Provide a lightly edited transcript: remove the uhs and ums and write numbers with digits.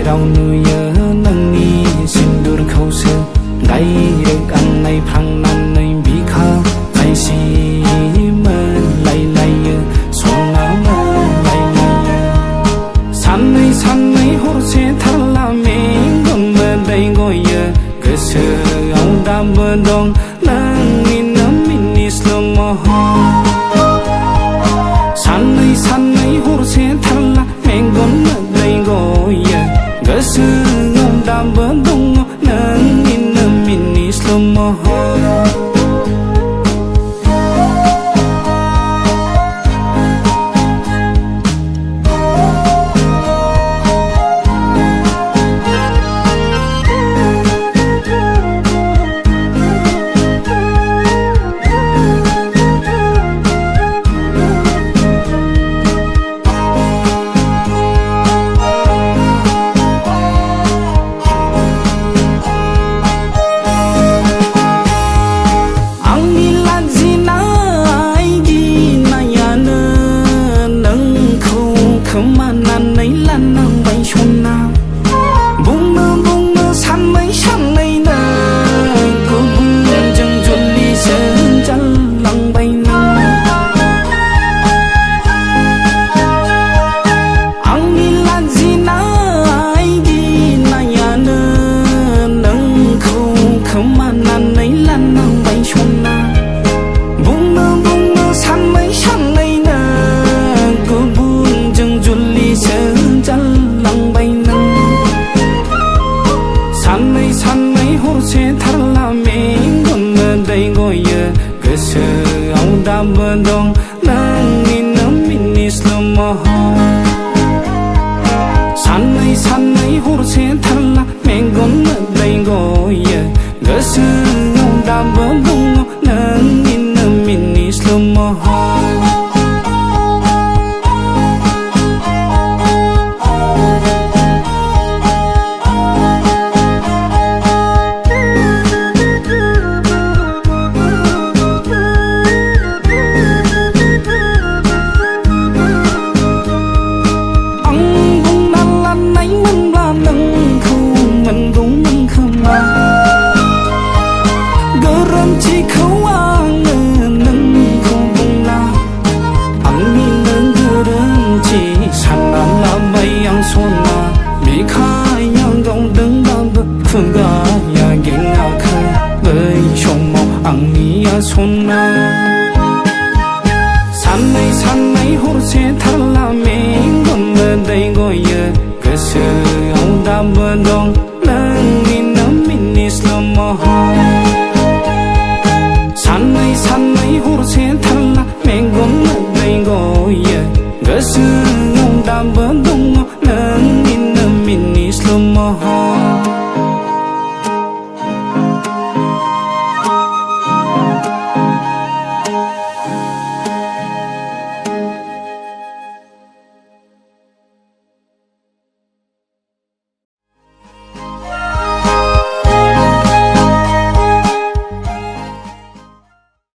rau nuôi nâng ni xin đưa khâu sơ ngày được ăn này phăng năn này bị khá phải xì mơ lay lay xuân áo mơ lay lay san này hốt xe thắt là mình còn mơ đây ngồi cơ sơ ông đã mơ đông nâng in nấm mini slow mo san này hốt xe thắt là mình còn mơ đây ngồi cơ sơ ông đã mơ đông nâng in nấm mini slow mo cơ sơ ông đã mơ đông nâng in nấm mini slow mo san này hốt xe thắt là mình còn mơ đây ngồi cơ sơ ông đã mơ đông nâng in nấm mini slow mo phương ga ya ging a khai với chồng mọc ăn ni a xuân na san này hốt xe thắt là mình còn mơ đây ngồi cơ sơ ông đã mơ đông